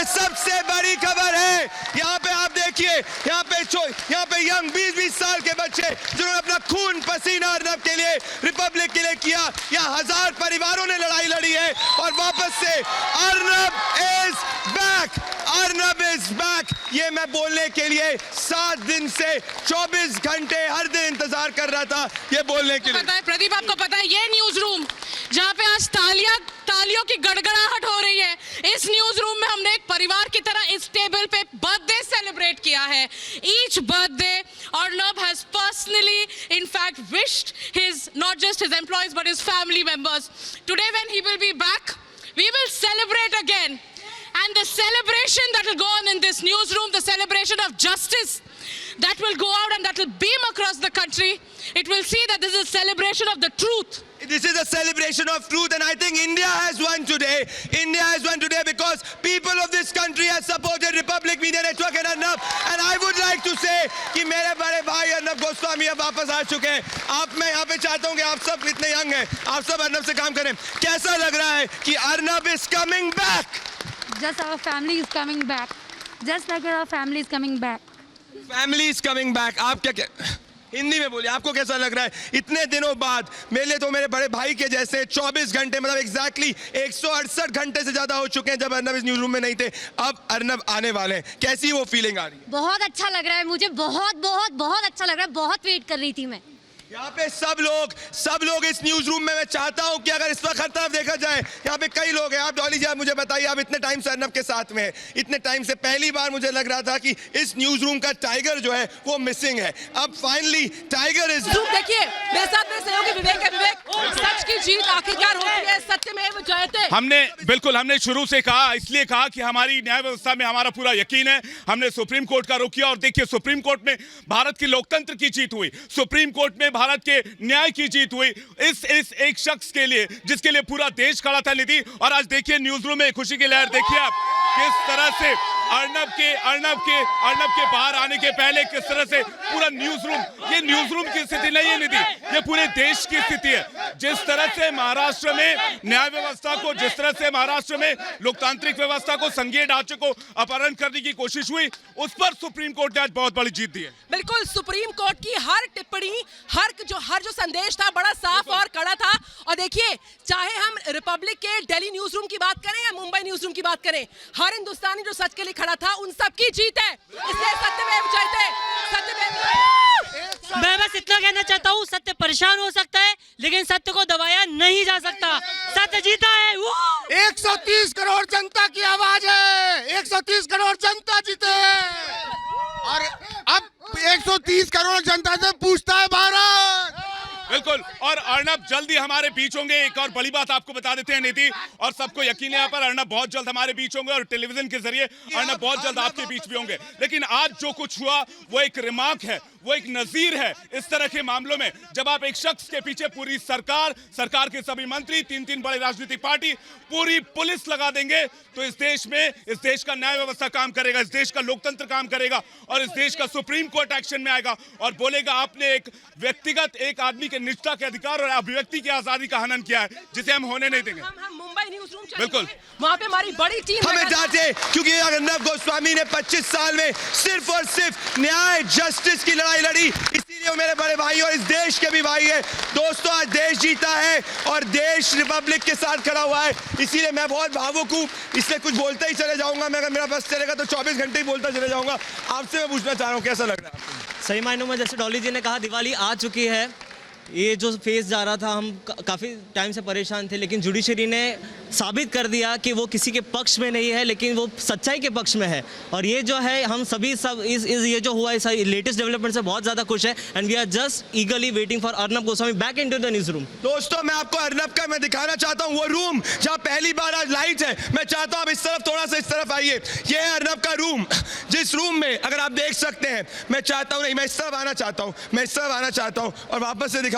सबसे बड़ी खबर है, यहाँ पे आप देखिए, यहाँ पे यंग 20-20 साल के बच्चे जिन्होंने अपना खून पसीना अर्नब के लिए, रिपब्लिक के लिए किया, यहाँ 1000 परिवारों ने लड़ाई लड़ी है और वापस से Arnab is back, Arnab is back. ये मैं बोलने के लिए 7 दिन से 24 घंटे हर दिन इंतजार कर रहा था, ये बोलने के लिए। पता है प्रदीप, आपको पता है ये न्यूज रूम जहाँ पे आज तालियों की गड़गड़ाहट हो रही है, इस न्यूज रूम में हमने एक परिवार की तरह इस टेबल पे बर्थडे सेलिब्रेट किया है। Each birthday Arnab has personally in fact wished his not just his employees but his family members. Today when he will be back, we will celebrate again, and the celebration that will go on in this newsroom, the celebration of justice that will go out and that will beam across the country. It will see that this is a celebration of the truth. This is a celebration of truth, and I think India has won today. India has won today because people of this country have supported Republic Media Network and Arnab. And I would like to say कि मेरे बड़े भाई अर्नब गोस्वामी अब वापस आ चुके हैं। मैं यहाँ पे चाहता हूँ कि आप सब इतने यंग हैं, आप सब अर्नब से काम करें। कैसा लग रहा है कि Arnab is coming back? Just our family is coming back. Just like our family is coming back. Family is coming back. आप क्या हिंदी में बोलिए, आपको कैसा लग रहा है? इतने दिनों बाद मेरे लिए तो मेरे बड़े भाई के जैसे 24 घंटे मतलब एग्जैक्टली 168 घंटे से ज्यादा हो चुके हैं जब अर्नब इस न्यूज रूम में नहीं थे। अब अर्नब आने वाले हैं, कैसी वो फीलिंग आ रही है? बहुत अच्छा लग रहा है मुझे, बहुत अच्छा लग रहा है। बहुत वेट कर रही थी मैं। यहाँ पे सब लोग इस न्यूज रूम में, मैं चाहता हूँ कि अगर इस वक्त हर तरफ देखा जाए, यहाँ पे कई लोग हैं। आप डॉली जी, आप मुझे बताइए, आप इतने टाइम से अर्नब के साथ में हैं, इतने टाइम से पहली बार मुझे लग रहा था कि इस न्यूज रूम का टाइगर जो है वो मिसिंग है। अब फाइनली टाइगर इज। देखिए मेरे साथ में सहयोगी विवेक है। विवेक, सच की जीत आखिरकार होती है, सत्यमेव जयते। हमने शुरू से कहा, इसलिए कहा कि हमारी न्याय व्यवस्था में हमारा पूरा यकीन है। हमने सुप्रीम कोर्ट का रुख किया और देखिए सुप्रीम कोर्ट में भारत की लोकतंत्र की जीत हुई, सुप्रीम कोर्ट में भारत के न्याय की जीत हुई, इस एक शख्स के लिए जिसके लिए पूरा देश खड़ा था निधि। और आज देखिए न्यूज रूम में खुशी की लहर देखिए आप, किस तरह से अर्नब के बाहर आने के पहले किस तरह से पूरा न्यूज रूम, ये न्यूज रूम की स्थिति नहीं है निधि, ये पूरे देश की स्थिति है। जिस तरह से महाराष्ट्र में न्याय व्यवस्था को, जिस तरह से महाराष्ट्र में लोकतांत्रिक व्यवस्था को, संघीय ढांचे को अपहरण करने की कोशिश हुई, उस पर सुप्रीम कोर्ट ने आज बहुत बड़ी जीत दी है। बिल्कुल, सुप्रीम कोर्ट की हर टिप्पणी, हर जो संदेश था बड़ा साफ और कड़ा था। और देखिए, चाहे हम रिपब्लिक के दिल्ली न्यूज रूम की बात करें या मुंबई न्यूज रूम की बात करें, हर हिंदुस्तानी जो सच के लिए खड़ा था उन सब की जीत है। इसलिए सत्यमेव जयते, सत्यमेव। मैं बस इतना कहना चाहता हूँ, सत्य परेशान हो सकता है लेकिन सत्य को दबाया नहीं जा सकता। सत्य जीता है। 130 करोड़ जनता की आवाज है, 130 करोड़ जनता जीते हैं और अब 130 करोड़ जनता से पूछता है भारत। बिल्कुल, और अर्नब जल्दी हमारे बीच होंगे। एक और बड़ी बात आपको बता देते हैं निधि, और सबको यकीन है यहाँ पर, अर्नब बहुत जल्द हमारे बीच होंगे और टेलीविजन के जरिए अर्नब बहुत जल्द आपके बीच भी होंगे। लेकिन आज जो कुछ हुआ वो एक रिमार्क है, वो एक नजीर है इस तरह के मामलों में। जब आप एक शख्स के पीछे पूरी सरकार के सभी मंत्री, 3 बड़े राजनीतिक पार्टी, पूरी पुलिस लगा देंगे तो इस देश का न्याय व्यवस्था काम करेगा, इस देश का लोकतंत्र काम करेगा और इस देश का सुप्रीम कोर्ट एक्शन में आएगा और बोलेगा आपने एक व्यक्तिगत, एक आदमी के निजता के अधिकार और अभिव्यक्ति की आजादी का हनन किया है, जिसे हम होने नहीं देंगे। हम मुंबई न्यूज रूम बिल्कुल, वहाँ पे हमारी बड़ी टीम हमें जांचे, क्योंकि अर्नब गोस्वामी ने 25 साल में सिर्फ और सिर्फ न्याय, जस्टिस की लड़ाई लड़ी, इसीलिए वो मेरे बड़े भाई और इस देश के भी भाई है। दोस्तों, आज देश जीता है और देश रिपब्लिक के साथ खड़ा हुआ है, इसीलिए मैं बहुत भावुक हूँ, इसलिए कुछ बोलते ही चले जाऊंगा। मैं, अगर मेरा बस चलेगा तो 24 घंटे ही बोलता चले जाऊंगा। आपसे मैं पूछना चाह रहा हूँ, कैसा लग रहा है आपको? सही मायनों में जैसे डॉली जी ने कहा, दिवाली आ चुकी है। ये जो फेज जा रहा था, हम काफ़ी टाइम से परेशान थे, लेकिन जुडिशरी ने साबित कर दिया कि वो किसी के पक्ष में नहीं है, लेकिन वो सच्चाई के पक्ष में है। और ये जो है, हम सभी ये जो हुआ है, लेटेस्ट डेवलपमेंट से बहुत ज़्यादा खुश है and we are just eagerly waiting for Arnab Goswami back into the news room. दोस्तों, मैं आपको अर्नब का मैं दिखाना चाहता हूँ वो रूम जहाँ पहली बार आज लाइट है। मैं चाहता हूँ आप इस तरफ, थोड़ा सा इस तरफ आइए। ये है अर्नब का रूम, जिस रूम में अगर आप देख सकते हैं, मैं चाहता हूँ, नहीं मैं इस तरफ आना चाहता हूँ, मैं इस तरफ आना चाहता हूँ और वापस से दिखाऊँ।